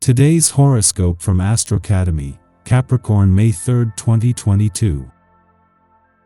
Today's horoscope from Astrocademy, Capricorn May 3, 2022.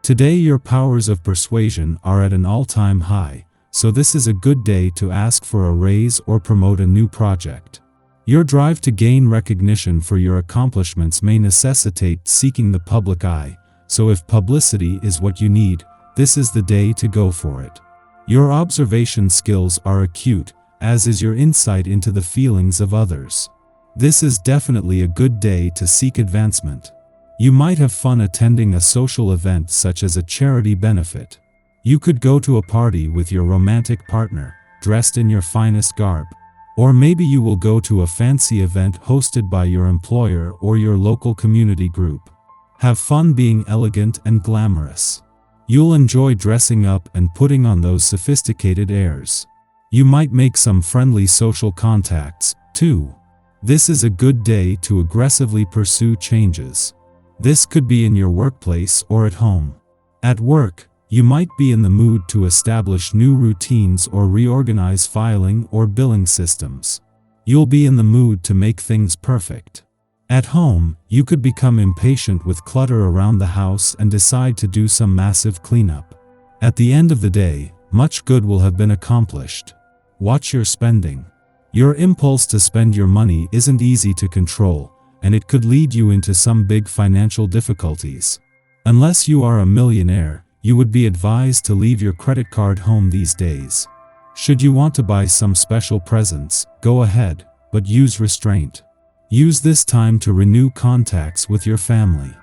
Today your powers of persuasion are at an all-time high, so this is a good day to ask for a raise or promote a new project. Your drive to gain recognition for your accomplishments may necessitate seeking the public eye, so if publicity is what you need, this is the day to go for it. Your observation skills are acute, as is your insight into the feelings of others. This is definitely a good day to seek advancement. You might have fun attending a social event such as a charity benefit. You could go to a party with your romantic partner, dressed in your finest garb. Or maybe you will go to a fancy event hosted by your employer or your local community group. Have fun being elegant and glamorous. You'll enjoy dressing up and putting on those sophisticated airs. You might make some friendly social contacts, too. This is a good day to aggressively pursue changes. This could be in your workplace or at home. At work, you might be in the mood to establish new routines or reorganize filing or billing systems. You'll be in the mood to make things perfect. At home, you could become impatient with clutter around the house and decide to do some massive cleanup. At the end of the day, much good will have been accomplished. Watch your spending. Your impulse to spend your money isn't easy to control, and it could lead you into some big financial difficulties. Unless you are a millionaire, you would be advised to leave your credit card home these days. Should you want to buy some special presents, go ahead, but use restraint. Use this time to renew contacts with your family.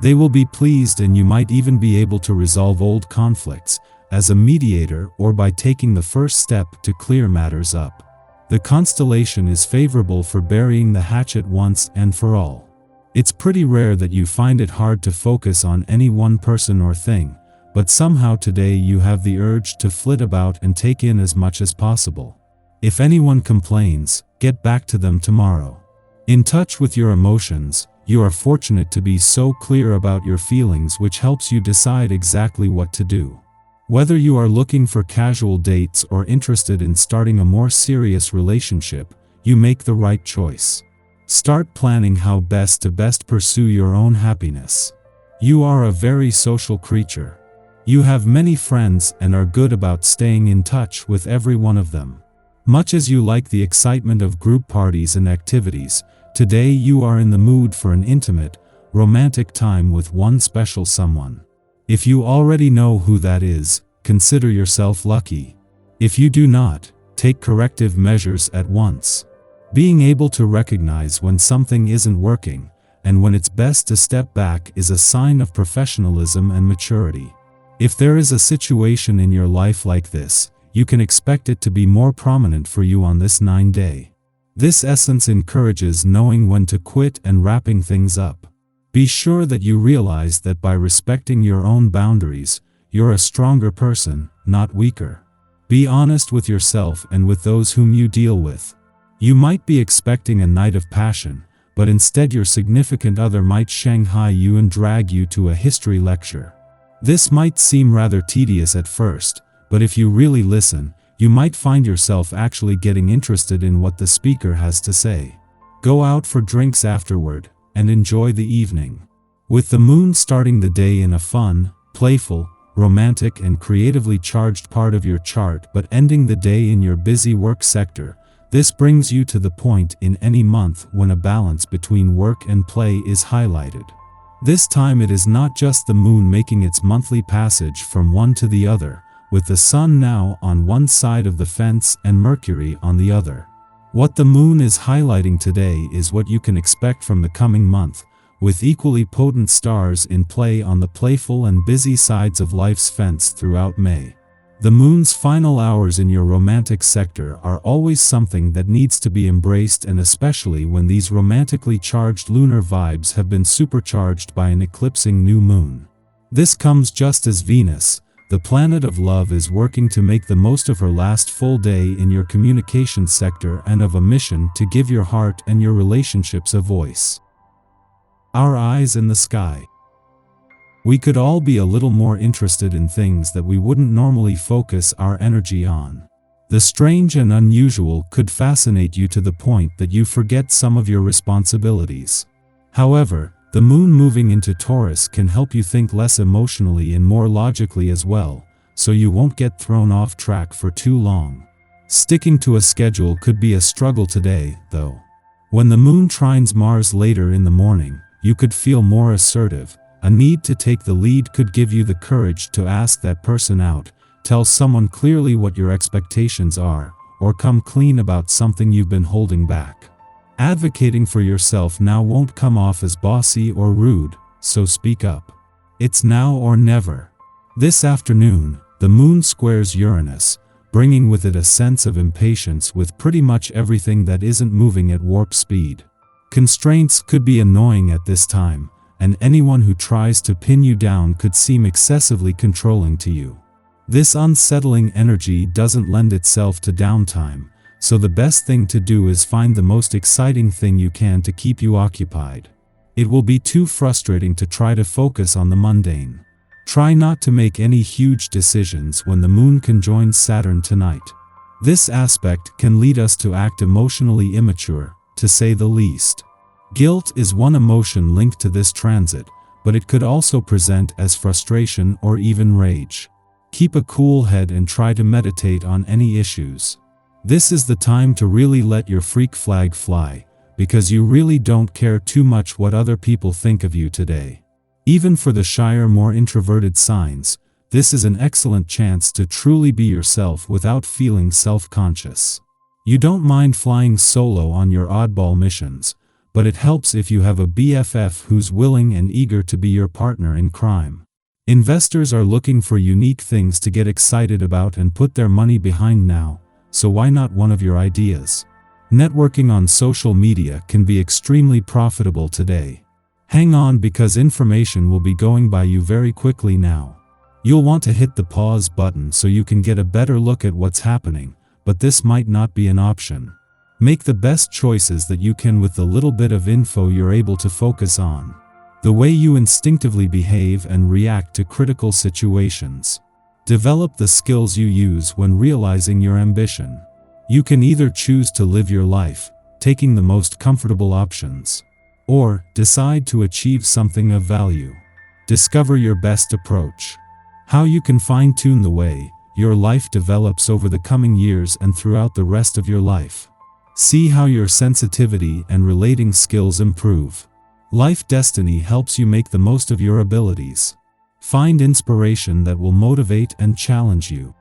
They will be pleased, and you might even be able to resolve old conflicts as a mediator or by taking the first step to clear matters up. The constellation is favorable for burying the hatchet once and for all. It's pretty rare that you find it hard to focus on any one person or thing, but somehow today you have the urge to flit about and take in as much as possible. If anyone complains, get back to them tomorrow. In touch with your emotions, you are fortunate to be so clear about your feelings, which helps you decide exactly what to do. Whether you are looking for casual dates or interested in starting a more serious relationship, you make the right choice. Start planning how best to pursue your own happiness. You are a very social creature. You have many friends and are good about staying in touch with every one of them. Much as you like the excitement of group parties and activities, today you are in the mood for an intimate, romantic time with one special someone. If you already know who that is, consider yourself lucky. If you do not, take corrective measures at once. Being able to recognize when something isn't working, and when it's best to step back, is a sign of professionalism and maturity. If there is a situation in your life like this, you can expect it to be more prominent for you on this 9-day. This essence encourages knowing when to quit and wrapping things up. Be sure that you realize that by respecting your own boundaries, you're a stronger person, not weaker. Be honest with yourself and with those whom you deal with. You might be expecting a night of passion, but instead your significant other might shanghai you and drag you to a history lecture. This might seem rather tedious at first, but if you really listen, you might find yourself actually getting interested in what the speaker has to say. Go out for drinks afterward and enjoy the evening. With the moon starting the day in a fun, playful, romantic and creatively charged part of your chart but ending the day in your busy work sector, this brings you to the point in any month when a balance between work and play is highlighted. This time it is not just the moon making its monthly passage from one to the other, with the sun now on one side of the fence and Mercury on the other. What the moon is highlighting today is what you can expect from the coming month, with equally potent stars in play on the playful and busy sides of life's fence throughout May. The moon's final hours in your romantic sector are always something that needs to be embraced, and especially when these romantically charged lunar vibes have been supercharged by an eclipsing new moon. This comes just as Venus, the planet of love, is working to make the most of her last full day in your communication sector and of a mission to give your heart and your relationships a voice. Our eyes in the sky. We could all be a little more interested in things that we wouldn't normally focus our energy on. The strange and unusual could fascinate you to the point that you forget some of your responsibilities. However, the moon moving into Taurus can help you think less emotionally and more logically as well, so you won't get thrown off track for too long. Sticking to a schedule could be a struggle today, though. When the moon trines Mars later in the morning, you could feel more assertive. A need to take the lead could give you the courage to ask that person out, tell someone clearly what your expectations are, or come clean about something you've been holding back. Advocating for yourself now won't come off as bossy or rude, so speak up. It's now or never. This afternoon, the moon squares Uranus, bringing with it a sense of impatience with pretty much everything that isn't moving at warp speed. Constraints could be annoying at this time, and anyone who tries to pin you down could seem excessively controlling to you. This unsettling energy doesn't lend itself to downtime, so the best thing to do is find the most exciting thing you can to keep you occupied. It will be too frustrating to try to focus on the mundane. Try not to make any huge decisions when the moon conjoins Saturn tonight. This aspect can lead us to act emotionally immature, to say the least. Guilt is one emotion linked to this transit, but it could also present as frustration or even rage. Keep a cool head and try to meditate on any issues. This is the time to really let your freak flag fly, because you really don't care too much what other people think of you today. Even for the shyer, more introverted signs, this is an excellent chance to truly be yourself without feeling self-conscious. You don't mind flying solo on your oddball missions, but it helps if you have a BFF who's willing and eager to be your partner in crime. Investors are looking for unique things to get excited about and put their money behind now, so why not one of your ideas? Networking on social media can be extremely profitable today. Hang on, because information will be going by you very quickly now. You'll want to hit the pause button so you can get a better look at what's happening, but this might not be an option. Make the best choices that you can with the little bit of info you're able to focus on. The way you instinctively behave and react to critical situations. Develop the skills you use when realizing your ambition. You can either choose to live your life, taking the most comfortable options, or decide to achieve something of value. Discover your best approach. How you can fine-tune the way your life develops over the coming years and throughout the rest of your life. See how your sensitivity and relating skills improve. Life destiny helps you make the most of your abilities. Find inspiration that will motivate and challenge you.